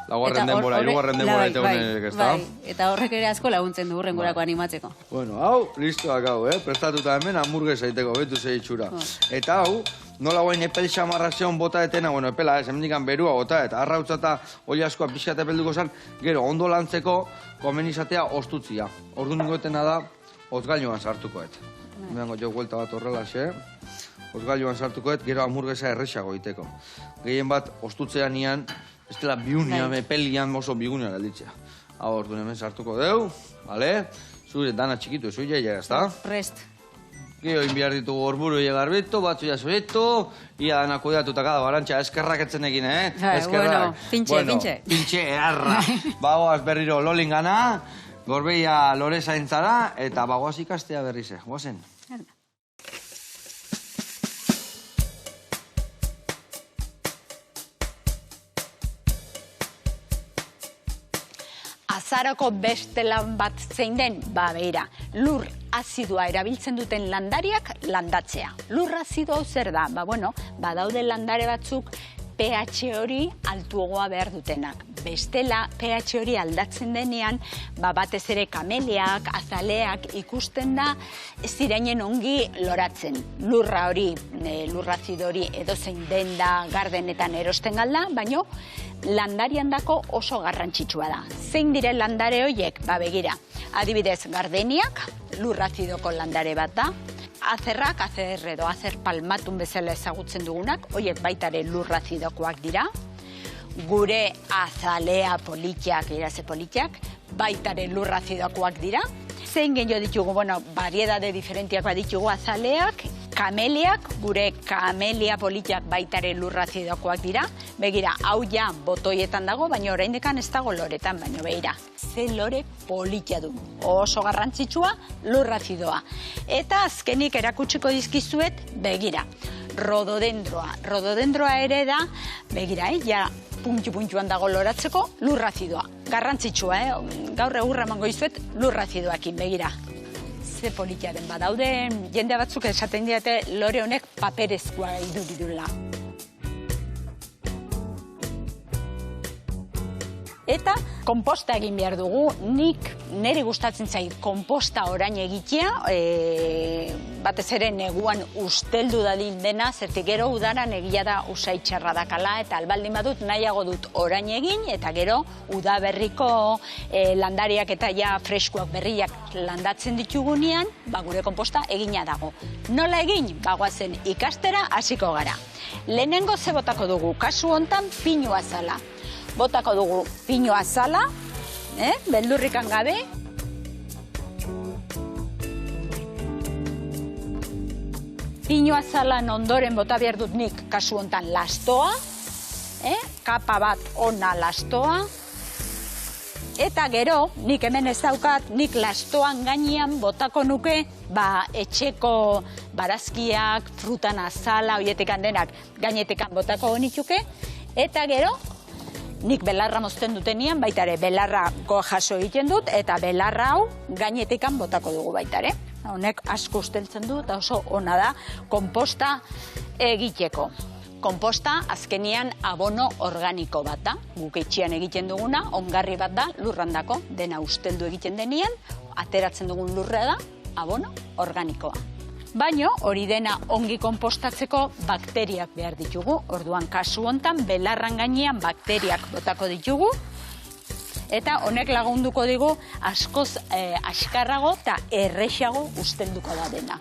Laugarren denbora, hirugarren denbora eta honek, ez da? Bai, eta horrek ere asko laguntzen du hurrengorako animatzeko. Bueno, hau, listoak hau, prestatuta hemen hamburguesa iteko, betu zeitxura. Eta hau, nola guain epel xamarrazion bota etena, bueno, epela ez, hemendikan berua bota, eta arrautza eta oli askoa pixka epelduko zan, gero, ondo lantzeko, komenizatea ostutzia. Ordu ningoetena da, ozgailuan sartukoet. Hemengo jo guelta bat horrela, ozgailuan sartukoet, gero hamburguesa errexago iteko. Gehien bat, ostutzean ian, ez dela biunian, epelian oso bigunean alditzea. Hau, ordu hemen sartuko deu, bale? Zure dana txikitu, zure jaia, ez da? Prest. Gio inbiar ditugu orburu garbitu, batzu jasoietu, ia danak kudeatuta kada, Arantxa, eskerrak etzen egin, Bueno, pintxe. Pintxe, earra. Bagoaz berriro lolingana, Gorbeia lore zaintzara, eta bagoaz ikastea berrize. Goazen. Azaroko beste lan bat zein den, beira, lur azidua erabiltzen duten landariak landatzea. Lur azido hau zer da? Badaude landare batzuk pH hori altuagoa behar dutenak. Bestela, pH hori aldatzen denean, batez ere kameleak, azaleak ikusten da, ez direinen ongi loratzen. Lurra hori, lurrazido hori edozein denda gardenetan erosten galda, baino landarian dako oso garrantzitsua da. Zein dire landare horiek? Begira, adibidez gardeniak, lurrazidoko landare bat da, azerrak, azer edo azer palmatun bezala ezagutzen dugunak, horiek baitare lurrazidokoak dira, gure azalea politiak, iraze politiak, baitare lurrazidokoak dira, zein gehiago ditugu, variedade diferentiak baditugu azaleak, kameliak, gure kamelia politiak baitare lurrazidokoak dira. Begira, hau ja botoietan dago, baina oraindekan ez dago loretan, baina begira. Ze lore politia du. Oso garrantzitsua lurrazidoa. Eta azkenik erakutsiko dizkizuet, begira, rododendroa. Rododendroa ere da, begira, ja puntu-puntuan dago loratzeko lurrazidoa. Garrantzitsua, gaur egurra emango izuet lurrazidoakin, begira. Ze politiaren badaude, jende batzuk esaten diate lore honek paperezkoa iduridula. Eta konposta egin behar dugu, niri gustatzen zait konposta orain egitea, batez ere neguan usteldu dadin dena, zertik gero udaran egia da usaitxarra dakala, eta albaldin badut nahiago dut orain egin, eta gero udaberriko landariak eta ja freskoak berriak landatzen ditugunean, gure konposta egina dago. Nola egin? Bagoazen ikastera hasiko gara. Lehenengo ze botako dugu, kasu hontan pinu azala. Botako dugu pinu azala, beldurrikan gabe. Pinu azalan ondoren bota behar dut nik kasu hontan lastoa, kapa bat ona lastoa. Eta gero, nik hemen ez daukat, nik lastoan gainean botako nuke, etxeko barazkiak, frutan azala, horietekan denak gainetekan botako honituke. Eta gero, nik belarra mozten dutenian, baitare belarrako jaso egiten dut, eta belarra hau gainetekan botako dugu baitare. Honek asko usteltzen du, eta oso ona da konposta egiteko. Konposta azkenian abono organiko bat da, guk etxean egiten duguna, ongarri bat da, lurrandako, dena usteldu egiten denean, ateratzen dugun lurra da, abono organikoa. Baina hori dena ongi konpostatzeko bakteriak behar ditugu, orduan kasu hontan belarran gainean bakteriak botako ditugu, eta honek lagunduko digu askoz askarrago eta errexago ustelduko da dena.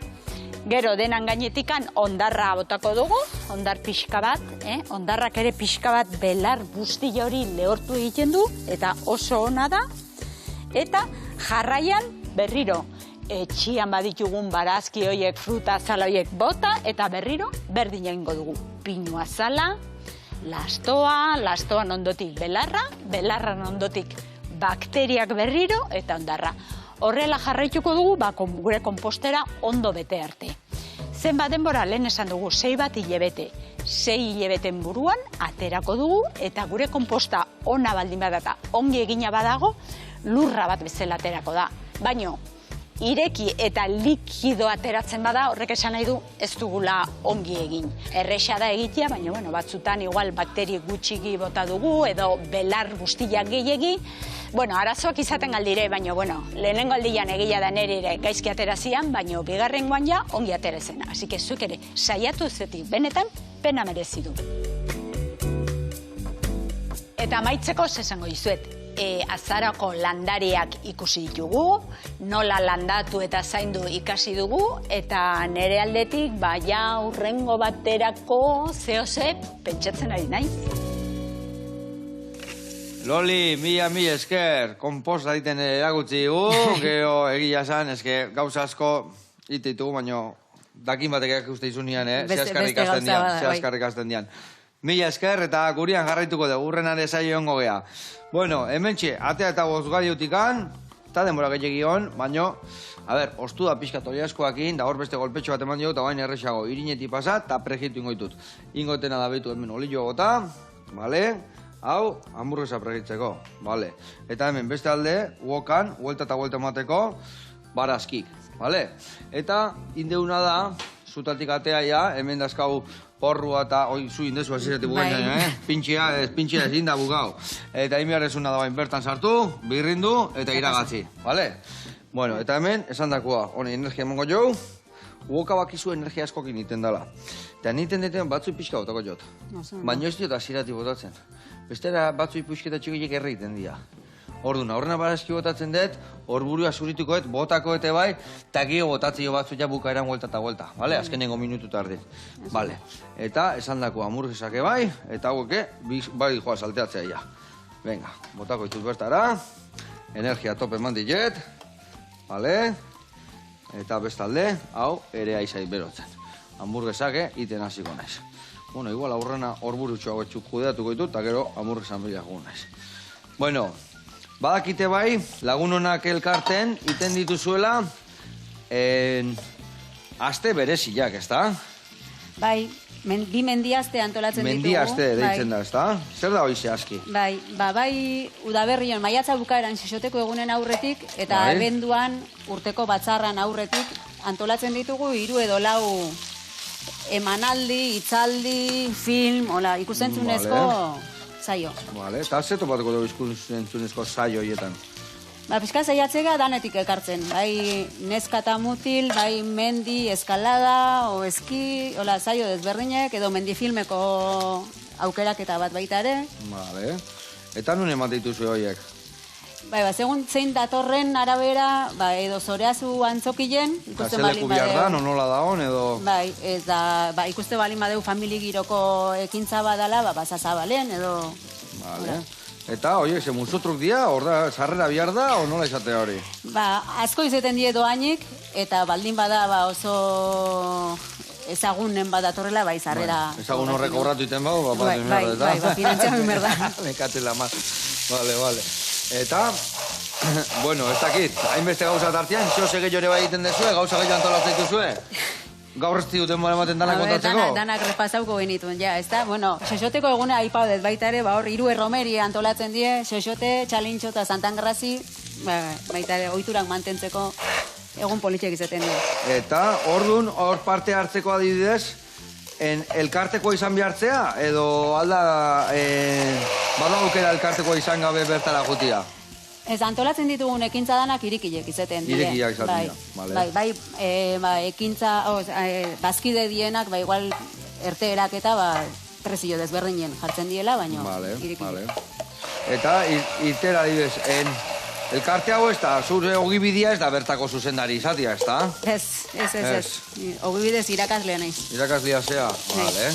Gero denan gainetikan ondarra botako dugu, ondar pixka bat, ondarrak ere pixka bat belar guzti hori lehortu egiten du, eta oso ona da, eta jarraian berriro etxian baditugun barazki horiek, fruta azala horiek bota, eta berriro berdin egingo dugu. Pinu azala, lastoan ondotik belarra, belarran ondotik bakteriak berriro, eta ondarra. Horrela jarraituko dugu, gure konpostera ondo bete arte. Zenbat denbora lehen esan dugu, 6 hilabete. 6 hilabeten buruan aterako dugu, eta gure konposta ona baldin badata, ongi egina badago, lurra bat bezala aterako da. Baina, ireki eta likido ateratzen bada, horrek esan nahi du ez dugula ongi egin. Erresa da egitea, baina batzutan igual bakteri gutxigi bota dugu, edo belar guztiak gehiegi. Arazoak izaten galdire, baina lehenengo aldian egia da nire ere gaizki aterazian, baina bigarrengoan ja ongi aterezen. Así que zuek ere saiatu zetik, benetan pena merezi du. Eta amaitzeko esango dizuet. Azarako landariak ikusi ditugu, nola landatu eta zaindu ikasi dugu, eta nire aldetik, urrengo baterako zehose pentsatzen ari naiz. Loli, mila esker, konposta egiten erakutsi dugu, gero egia esan, gauza asko ititugu, baina dakin batek uste izunean, Zehazkarrik hasten dian. Mila esker eta gurian jarraituko dugu, urrenare saio hongo gea. Bueno, hementxe, atea eta bozgaiutikan, eta denbora gehiagion, baino, ostu da pixka oliaskoakin, da hor beste golpetxo bat eman diogu, eta bain erresago, irinetik pasa, eta prejitu ingoitut. Ingotena da behitu hemen olio gota, bale? Hau, hamburguesa pregitzeko, bale? Eta hemen beste alde, uokan, huelta eta huelta emateko, barazkik, bale? Eta indeuna da, zutatik atea ja, hemen dazkau porrua eta zu indezu azizetik bukain, pintxia ezin da bukau. Eta inbiarrezuna da bain bertan sartu, birrindu eta iragatzi, bale? Bueno, eta hemen, esan dakoa, honi energia emango jau, uoka bakizu energia askokin iten dela. Eta niten deten batzui pixka botako jot. Baina ez diot azirati botatzen. Bestera batzui puxketa txikilek erreiten dira. Orduna, horrena barazki botatzen dut, hor burua zuritukoet, botako ete bai, eta gio botatzi jo batzu ja bukaeran huelta eta huelta. Bale, azkenengo minutu tardin. Bale, eta esan dakoa hamburguesake bai, eta haueke, bai joa salteatzea ja. Venga, botako ditut bertara, energia tope eman diet, bale, eta bestalde, hau ere aizait berotzen. Hamburguesake iten hasiko naiz. Bueno, igual aurrena hor burutxo hau etxuk judeatuko ditut, eta gero hamburguesan bila gu naiz. Bueno, badakite bai, lagun honak elkarten, iten dituzuela, aste bereziak, ezta? Bai, bi mendiazte antolatzen ditugu. Mendiazte deitzen da, ezta? Zer da hoize aski? Bai, udaberrion, maiatza bukaeran xixoteko egunen aurretik, eta abenduan urteko batzarran aurretik antolatzen ditugu 3 edo 4 emanaldi, hitzaldi, film, ikusentzunezko saio. Vale, eta zeto bateko dugu ikusentzunezko saio hietan? Pizka saiatzega danetik ekartzen, bai neska eta mutil, bai mendi, eskalada, o eski, saio desberdinek, edo mendifilmeko aukeraketa bat baita ere. Vale, eta nun emate dituzu horiek? Bai, segun zein datorren arabera, edo zoreazu antzokilen, ikusten balin badeu. Zeleku bihar da, nola da hon, edo... Bai, ez da, ikuste balin badeu famili giroko ekintza badala, basazabalen, edo... Vale. Eta, oie, ze multzotruk dia, hor da, sarrera bihar da, o nola izatea hori? Asko izeten die doainik, eta baldin bada oso ezagunen badatorrela, sarrera... Ezagun horrek obratu iten bau, Bai, finantziamen berda. Mekatela ma. Vale. Eta, bueno, ez dakit, hainbeste gauza tartian, xose gehiore bai egiten dezue, gauza gehiago antolatzen dituzue? Gaur ez duten ematen danak kontatzeko? Danak repasauko genituen, ez da? Bueno, xexoteko egune aipaudet baita ere, hor 3 erromeri antolatzen die, xexote, txalintxo eta santangrazi, baita ere, ohiturak mantentzeko egun politxek izaten die. Eta, hor parte hartzeko adibidez, elkarteko izan behartzea, edo alda, bada aukera elkarteko izan gabe bertara jutia? Ez, antolatzen ditugun ekintza danak irikilek izaten dira. Irikileak izaten dira, bai, ekintza, bazkide dienak, igual erteerak eta prezio desberdinen jartzen diela, baina irikilek. Eta, itera dibez, elkarte hau ez da, zure ogibidea ez da bertako zuzendari izatea, ez da? Ez. Ogibidez irakaslea naiz. Irakaslea zea, vale.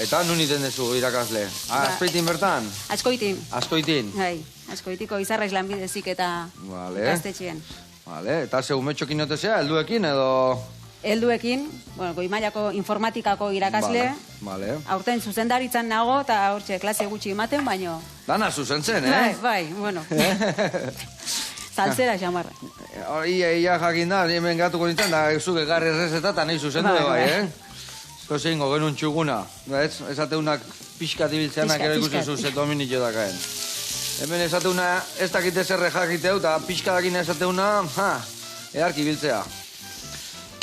Eta nun iten dezu irakasle? Azpeitin bertan? Azkoitin? Bai, Azkoitiko izarraiz lanbidezik eta ikastetxean. Vale, eta ze umetxokin notezea, helduekin edo... Helduekin, goi-mailako informatikako irakasle. Vale. Aurten zuzendaritzan nago eta hortxe klase gutxi ematen, baino... Dana zuzentzen, Bai, bueno. Zaltzera xamarra. Ia jakin da, hemen gatuko nintzen, da zuke garri errezeta eta nahi zuzendu bai, Zoze ingo, genuen txuguna. Esateunak pixka dibiltzeanak ere ikusten zuzet dominitxo dakaen. Hemen esateuna ez dakite zerre jakiteu, eta pixka dakin esateuna, earki biltzea.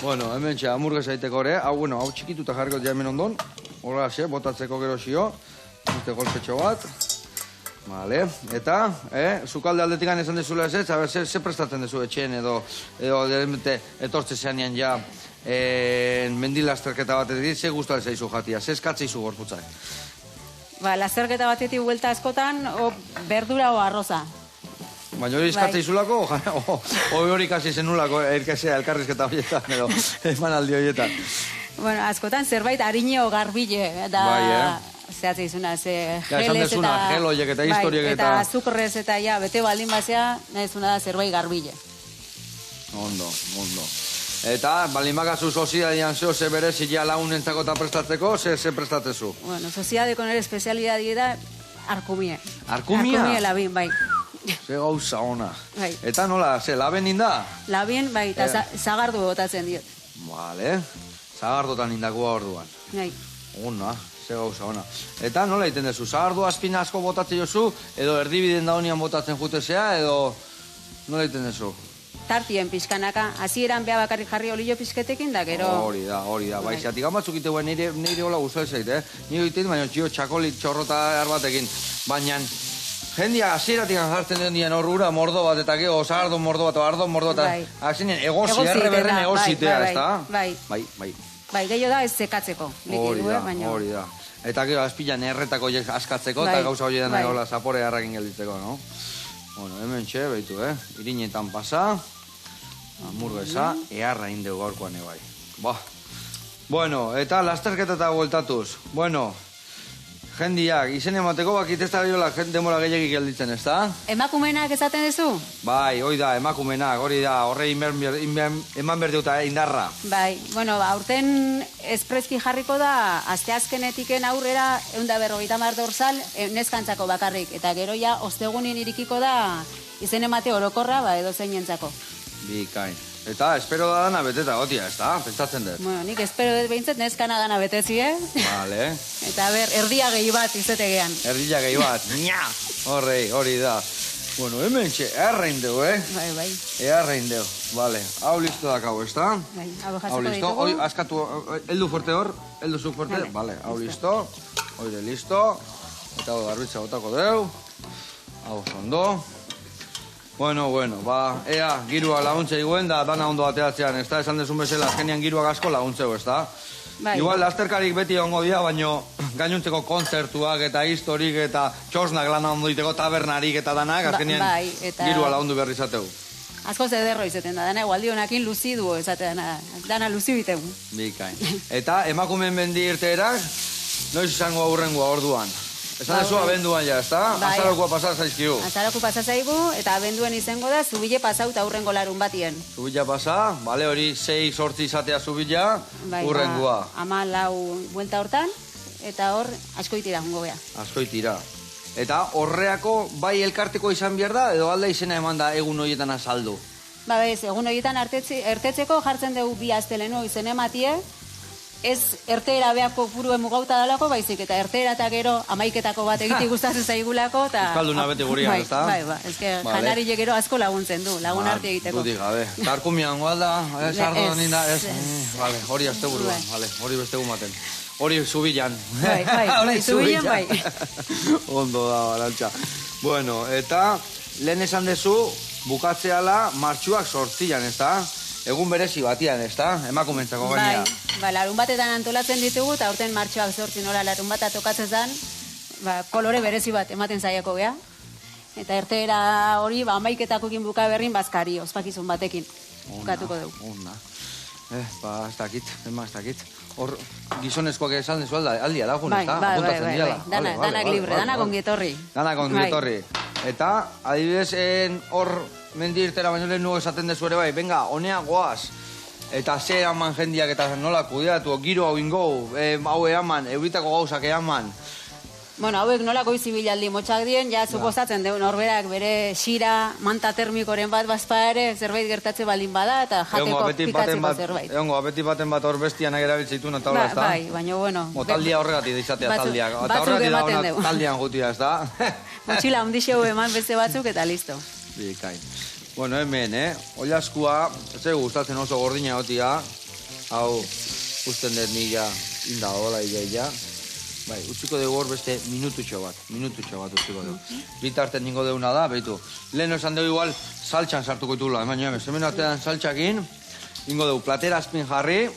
Bueno, hemen txea, hamburguesa iteko ere. Hau txikituta jarriko ja hemen ondon. Horra, botatzeko gero xio. Este golpetxo bat. Vale, eta, zukalde aldetikan esan dezula ez ez, ze prestatzen dezu etxeen edo etortze zeanean ja mendilasterketa batetik, ze guztua zaizu jatia, ze eskatze izu gorputzak? Lasterketa batetik huelta askotan, berdura o arroza. Baina hori eskatze izulako, hori kasi zenulako elkarrizketa horietan, edo emanaldi horietan. Bueno, askotan zerbait harineo garbile, eta... Zehatze izuna, gelez eta... Gel horiek eta historiek eta... Eta azukrez eta bete baldin bazea, nahi izuna da zerbait garbile. Ondo. Eta, balimakazu soziadian zeo, ze berezia lagunentzako eta prestatzeko, ze prestatzezu? Bueno, soziadeko nire espezialidadi da arkumie. Arkumia? Arkumie labin, bai. Ze gauza ona. Bai. Eta nola, ze, laben inda? Labin, bai, eta zagardu botatzen diot. Vale, zagardotan indakua orduan. Bai. Ona, ze gauza ona. Eta nola egiten dezu, zagardu azpina asko botatzen jozu, edo erdibiden da honian botatzen jutezea, edo nola egiten dezu? Tartien pixkanaka, hasieran beha bakarrik jarri olio pixketekin da, gero... Hori da, bai, zeatik amatzuk iteuen nire hola guztua ez zait, Nire egiten, baina txio txakolit txorrota erbatekin. Baina, jendia hasieratik jartzen den dien horrura mordo bat, eta gero, zagardo mordo bat, ardo mordo bat, eta azinen, egozi, erreberren egozitea, ez da? Bai. Bai, gehiago da ez zekatzeko. Hori da. Eta gero, azpilan erretako askatzeko, eta gauza hori dena hola zapore harrakin gelditzeko, no? Bueno, hemen txe, behitu, irinetan pasa, hamburguesa, eharra indeu gaurkoan ebai. Bueno, eta lasterketa eta bueltatuz. Bueno, jendiak, izen emateko bakit ez da gehiagola demora gehiagik gelditzen, ez da? Emakumenak esaten duzu? Bai, hoi da, emakumenak, hori da, horre eman berdiuta indarra. Bai, bueno, aurten espreski jarriko da, asteazkenetiken aurrera, 150 dorsal, neskantzako bakarrik, eta gero ja, ostegunin irikiko da, izen emate orokorra, edo zeinentzako. Bikain. Eta espero da dana beteta gotia, ez da? Pentsatzen dut. Bueno, nik espero dut behintzat neskana dana betezi, Vale. Eta erdia gehi bat izetegean. Erdia gehi bat, nia! Hori da. Bueno, hemen txe, errein deu, Bai. Errein deu, vale. Hau listo dakau, ez da? Bai, hau listo. Hoi, askatu, heldu fuerte hor, heldu zuk fuerte. Vale, hau listo. Hoide listo. Eta hau garbitza botako deu. Hau zondo. Bueno, ea, girua laguntza iguen da, dana ondo ateatzean, ez da? Esan dezun bezala, azkenian giruak asko laguntzeu, ez da? Igual, lasterkarik beti ongo dia, baino gainuntzeko kontzertuak eta historik eta txosnak lana ondo diteko tabernarik eta danak, azkenian girua lagundu behar izateu. Asko zederro izaten da, dana egualdi honakin luzidu ezaten dana luzi bitegu. Bikain. Eta emakumen bendi irteerak, noiz izango aurrengoa orduan? Esan dezu abenduan ja, ez da? Azarokua pasar zaizkiu. Azaroku pasar zaigu, eta abenduen izango da, zubile pasau eta urrengo larun batien. Zubila pasa, bale, hori 6-8 izatea zubila, urrengoa. 14 buelta hortan, eta hor askoitira jungo beha. Askoitira. Eta horreako bai elkarteko izan behar da, edo alda izena eman da egun horietan azaldu? Ez, egun horietan ertetzeko jartzen dugu bi asteleno izen ematie, ez erteera behako puru emugauta dalako, baizik, eta erteera eta gero amaiketako bat egiti gustatzen zaigulako, eta... Euskalduna beti gurian, ez da? Bai, ezke, janari gero asko laguntzen du, lagun arte egiteko. Dudik, gabe. Tarkumian gualda, sardo ninda, Vale, hori azte buruan, hori beste gumaten. Hori zubilan. Bai, zubilan, bai. Ondo da, Arantxa. Bueno, eta lehen esan dezu, bukatzeala martxuak 8, ez da? Egun berezi batian, ez da? Emakumentzako gainea. Bai, larun batetan antolatzen ditugu, eta aurten martxoak 8 nola larun bat tokatzen zen, kolore berezi bat ematen zaiako geha. Eta erteera hori, amaiketakoekin buka berrin, bazkari, ospakizun batekin. Bukatuko dugu. Ez dakit. Hor, gizonezkoak esan dezu aldia lagun, ez da? Bai. Danak libre, danak ongietorri. Danak ongietorri. Eta, adibidez, hor mendi irtera baino lehen nugu esaten dezu ere bai, venga, honea goaz. Eta ze eman jendiak eta nola kudeatu, giro hau ingo, hau eaman, euritako gauzak eaman. Bueno, hauek nolako izibilaldi motxak dien, ja suposatzen deun norberak bere xira, manta termikoren bat bazpa ere, zerbait gertatze baldin bada, eta jateko pikatzeko zerbait. Egongo, apeti baten bat hor bestian agerabiltzeitu eta hola, ez da? Bai, baina bueno. Taldia horregatik izatea taldiak. Batzuk ematen dugu. Taldian gutia, ez da? Motxila ondixeu eman beste batzuk eta listo. Bikain. Bueno, hemen, oilaskua, ez gustatzen oso gordina gotia, hau, usten dut nila inda hola ia. Bai, utziko dugu hor beste minututxo bat utziko dugu. Bitarten ningo deuna da, behitu. Lehen esan dugu igual, saltxan sartuko ditula, hemen hemen artean saltxakin, ningo dugu platera azpin jarri,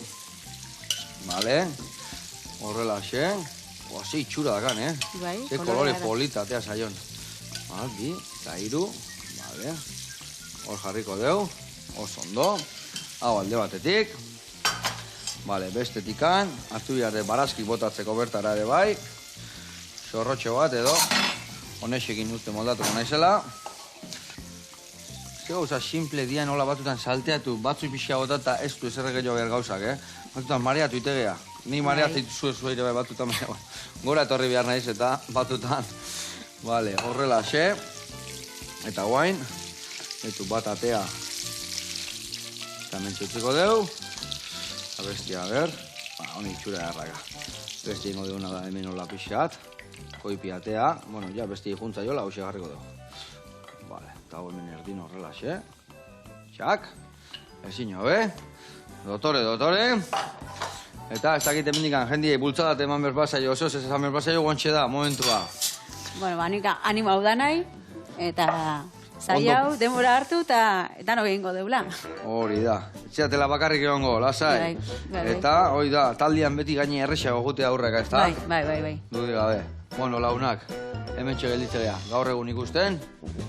vale, horrela xe, ze itxura dakan, Bai, ze kolore polita, atea saion. Bi, eta iru, vale, hor jarriko dugu, oso ondo, hau alde batetik, vale, bestetikan, hartu biharre barazki botatzeko bertara ere bai, zorrotxe bat edo, honexekin uste moldatuko naizela, Ze gauza simple dian hola batutan salteatu, batzu pixka bota eta ez du ezerrek gehiago behar gauzak, Batutan mareatu itegea. Ni mareatu zue ere batutan, gora etorri behar naiz eta batutan. Vale, horrela xe. Eta guain, etu bat atea. Eta mentzutzeko deu. Abestia, ber. Honi itxura erraga. Beste ingo deuna da hemen hola pixat. Koipi atea. Bueno, ja besti juntza jola, hoxe garriko dugu. Vale, eta hemen erdin horrela xe. Txak. Ezin hobe. Dotore. Eta ez dakit emendikan jendiei bultzadat eman berbazaio, oso ez esan berbazaio guantxe da, momentua. Bueno, nik animo hau da nahi, eta zai hau demora hartu eta no behingo deula. Hori da. Etxeatela bakarrik egongo, lasai. Eta, hori da, taldian beti gaine errexago gute aurreka, ez da? Bai. Dudik gabe. Bueno, launak, hemen txegelitzea, gaur egun ikusten,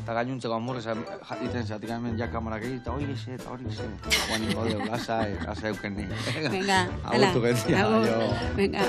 eta gainuntzeko amurrez jatitzen zatik hemen ja kamarak egin, eta hori ze. Guan ingo deu, lasai euken ni. Venga, Agurtu gentia, Venga.